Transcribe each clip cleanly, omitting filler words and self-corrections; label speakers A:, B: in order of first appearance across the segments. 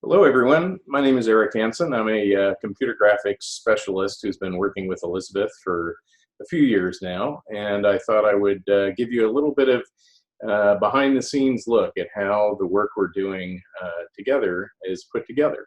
A: Hello, everyone. My name is Eric Hanson. I'm a computer graphics specialist who's been working with Elizabeth for a few years now, and I thought I would give you a little bit of behind-the-scenes look at how the work we're doing together is put together.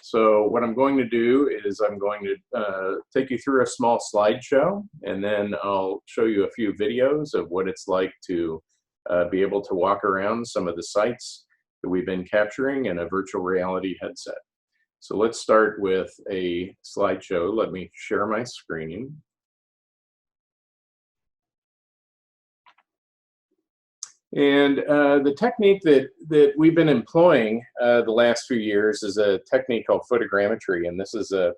A: So what I'm going to do is I'm going to take you through a small slideshow, and then I'll show you a few videos of what it's like to be able to walk around some of the sites that we've been capturing in a virtual reality headset. So let's start with a slideshow. Let me share my screen. And the technique that we've been employing the last few years is a technique called photogrammetry. And this is a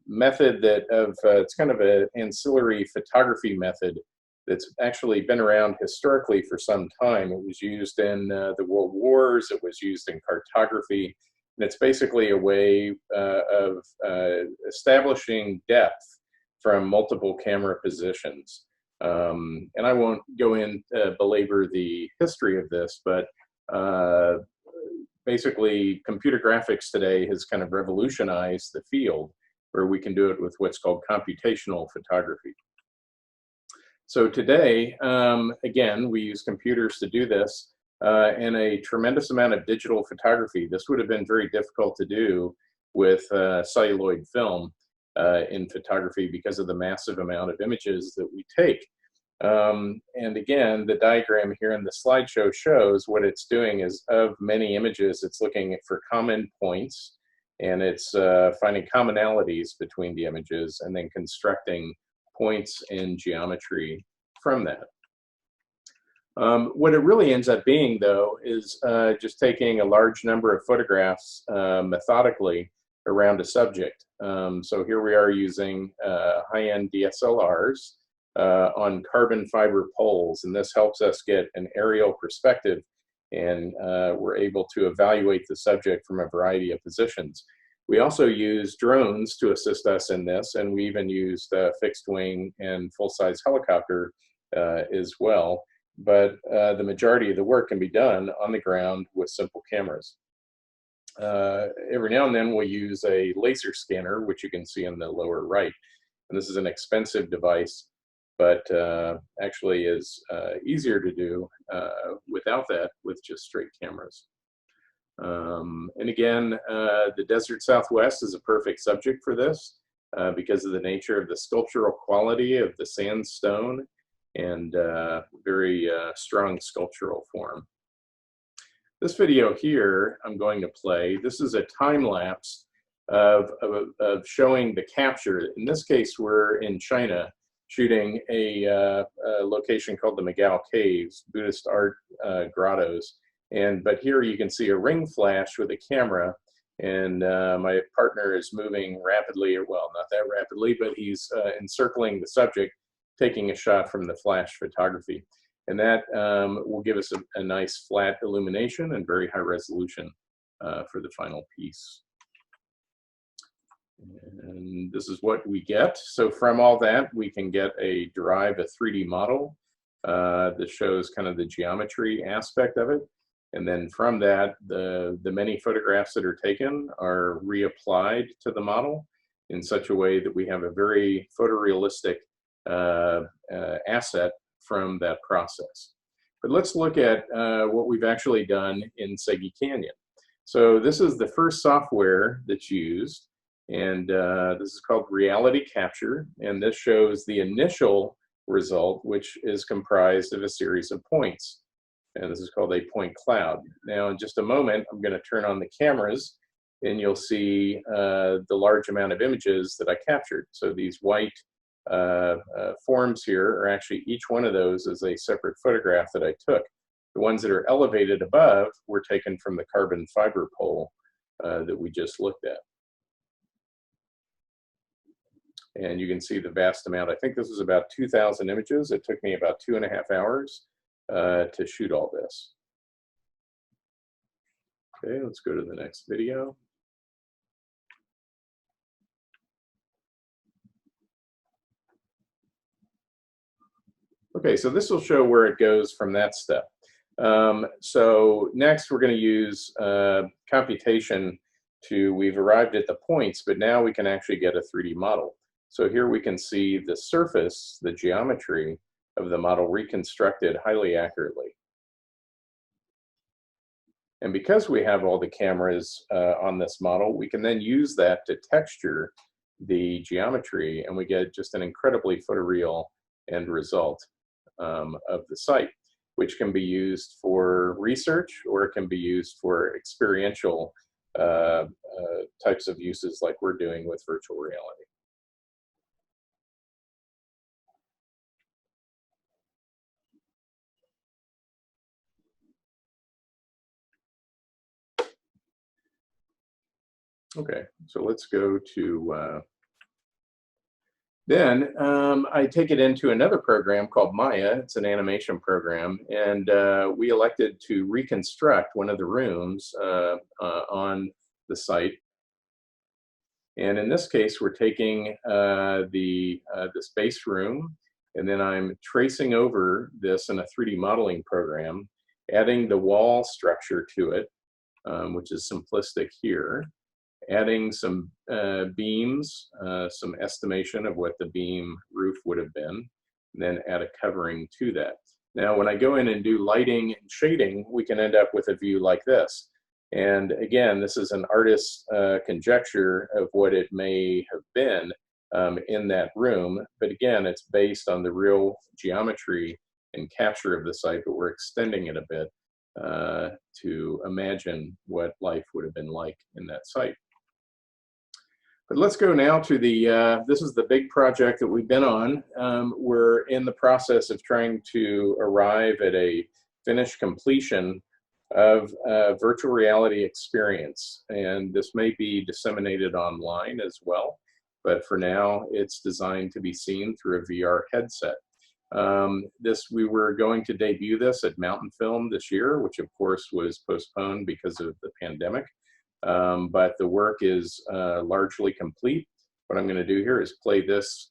A: method it's kind of an ancillary photography method that's actually been around historically for some time. It was used in the World Wars, it was used in cartography, and it's basically a way of establishing depth from multiple camera positions. And I won't go in belabor the history of this, but basically computer graphics today has kind of revolutionized the field where we can do it with what's called computational photography. So today, again, we use computers to do this and a tremendous amount of digital photography. This would have been very difficult to do with celluloid film in photography because of the massive amount of images that we take. And again, the diagram here in the slideshow shows what it's doing is of many images, it's looking for common points, and it's finding commonalities between the images and then constructing points in geometry from that. What it really ends up being, though, is just taking a large number of photographs methodically around a subject. So here we are using high-end DSLRs on carbon fiber poles, and this helps us get an aerial perspective, and we're able to evaluate the subject from a variety of positions. We also use drones to assist us in this, and we even used fixed wing and full-size helicopter as well. But the majority of the work can be done on the ground with simple cameras. Every now and then we'll use a laser scanner, which you can see in the lower right. And this is an expensive device, but actually is easier to do without that with just straight cameras. And again, the desert Southwest is a perfect subject for this because of the nature of the sculptural quality of the sandstone and very strong sculptural form. This video here I'm going to play, this is a time lapse of showing the capture. In this case, we're in China shooting a location called the Megao Caves, Buddhist art grottos. But here you can see a ring flash with a camera, and my partner is moving rapidly, or well, not that rapidly, but he's encircling the subject, taking a shot from the flash photography. And that will give us a nice flat illumination and very high resolution for the final piece. And this is what we get. So from all that, we can derive a 3D model that shows kind of the geometry aspect of it. And then from that, the many photographs that are taken are reapplied to the model in such a way that we have a very photorealistic asset from that process. But let's look at what we've actually done in Segi Canyon. So this is the first software that's used, and this is called Reality Capture, and this shows the initial result, which is comprised of a series of points. And this is called a point cloud. Now, in just a moment, I'm going to turn on the cameras, and you'll see the large amount of images that I captured. So these white forms here are actually, each one of those is a separate photograph that I took. The ones that are elevated above were taken from the carbon fiber pole that we just looked at. And you can see the vast amount. I think this was about 2,000 images. It took me about 2.5 hours to shoot all this. Okay, let's go to the next video. Okay, so this will show where it goes from that step. So next we're going to use computation we've arrived at the points, but now we can actually get a 3D model. So here we can see the surface, the geometry of the model reconstructed highly accurately. And because we have all the cameras on this model, we can then use that to texture the geometry, and we get just an incredibly photoreal end result of the site, which can be used for research, or it can be used for experiential types of uses like we're doing with virtual reality. Okay, so let's go to then I take it into another program called Maya. It's an animation program, and we elected to reconstruct one of the rooms on the site. And in this case, we're taking this base room, and then I'm tracing over this in a 3D modeling program, adding the wall structure to it, which is simplistic here, adding some beams, some estimation of what the beam roof would have been, and then add a covering to that. Now, when I go in and do lighting and shading, we can end up with a view like this. And again, this is an artist's conjecture of what it may have been in that room. But again, it's based on the real geometry and capture of the site, but we're extending it a bit to imagine what life would have been like in that site. But let's go now to this is the big project that we've been on. We're in the process of trying to arrive at a finished completion of a virtual reality experience. And this may be disseminated online as well, but for now, it's designed to be seen through a VR headset. We were going to debut this at Mountain Film this year, which of course was postponed because of the pandemic. But the work is largely complete. What I'm going to do here is play this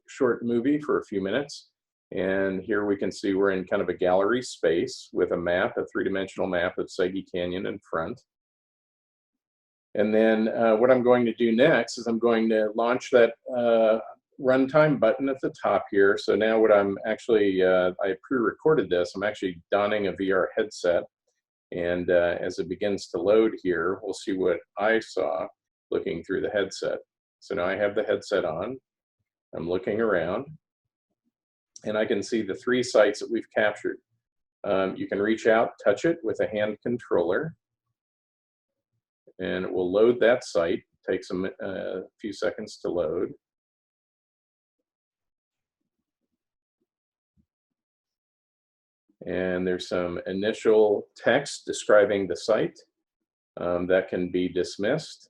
A: short movie for a few minutes. And here we can see we're in kind of a gallery space with a map, a three-dimensional map of Sagi Canyon in front. And then what I'm going to do next is I'm going to launch that runtime button at the top here. So now what I'm actually, I pre-recorded this, I'm actually donning a VR headset. And as it begins to load here, we'll see what I saw looking through the headset. So now I have the headset on, I'm looking around, and I can see the 3 sites that we've captured. You can reach out, touch it with a hand controller, and it will load that site. It takes a few seconds to load. And there's some initial text describing the site that can be dismissed.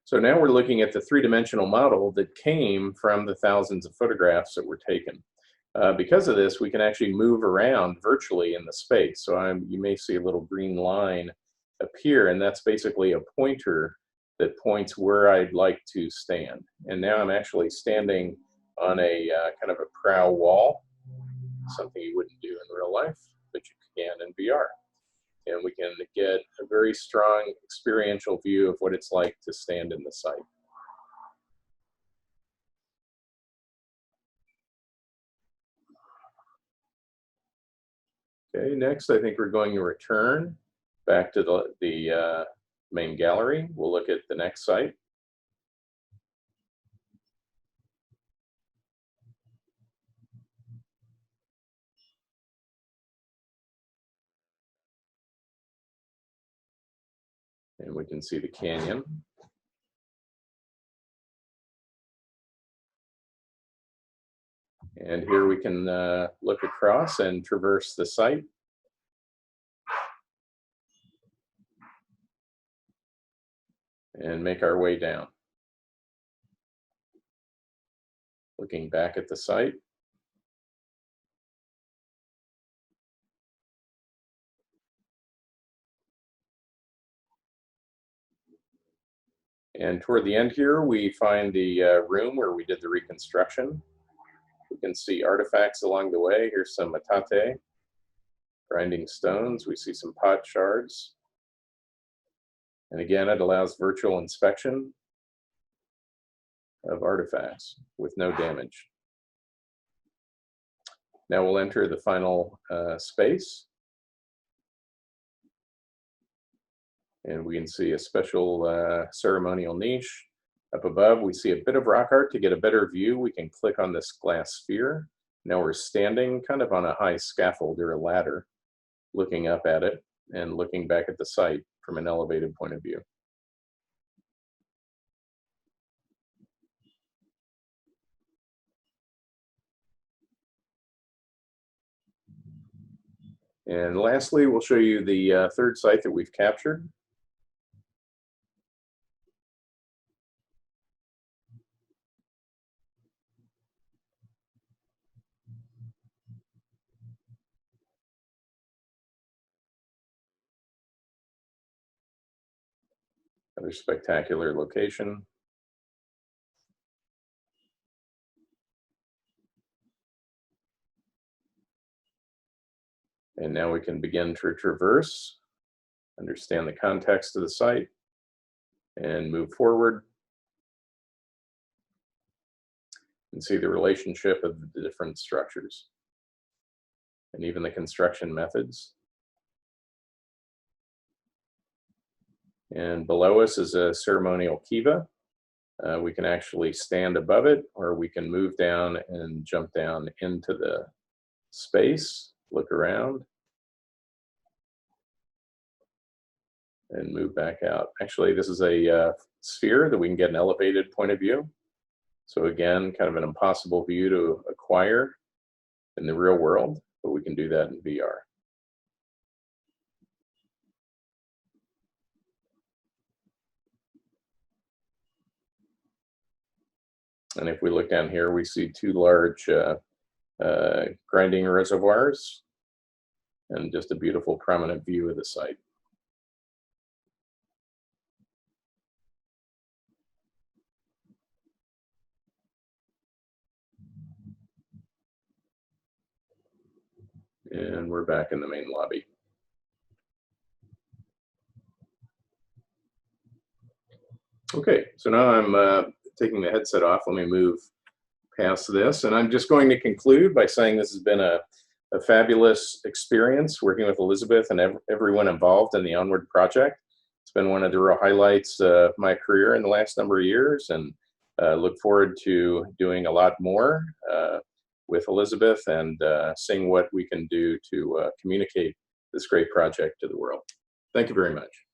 A: So now we're looking at the 3-dimensional model that came from the thousands of photographs that were taken. Because of this, we can actually move around virtually in the space. So you may see a little green line appear, and that's basically a pointer that points where I'd like to stand. And now I'm actually standing on a kind of a prow wall, something you wouldn't do in real life, but you can in VR. And we can get a very strong experiential view of what it's like to stand in the site. Okay, next I think we're going to return back to the main gallery. We'll look at the next site. And we can see the canyon. And here we can look across and traverse the site. And make our way down. Looking back at the site. And toward the end here, we find the room where we did the reconstruction. We can see artifacts along the way. Here's some metate, grinding stones. We see some pot shards. And again, it allows virtual inspection of artifacts with no damage. Now we'll enter the final space. And we can see a special ceremonial niche. Up above, we see a bit of rock art. To get a better view, we can click on this glass sphere. Now we're standing kind of on a high scaffold or a ladder, looking up at it and looking back at the site from an elevated point of view. And lastly, we'll show you the third site that we've captured. Another spectacular location. And now we can begin to traverse, understand the context of the site, and move forward and see the relationship of the different structures and even the construction methods. And below us is a ceremonial kiva. We can actually stand above it, or we can move down and jump down into the space, look around, and move back out. Actually, this is a sphere that we can get an elevated point of view. So again, kind of an impossible view to acquire in the real world, but we can do that in VR. And if we look down here, we see two large grinding reservoirs and just a beautiful prominent view of the site. And we're back in the main lobby. Okay, so now I'm taking the headset off. Let me move past this. And I'm just going to conclude by saying this has been a fabulous experience working with Elizabeth and everyone involved in the ONWARD project. It's been one of the real highlights of my career in the last number of years, and look forward to doing a lot more with Elizabeth and seeing what we can do to communicate this great project to the world. Thank you very much.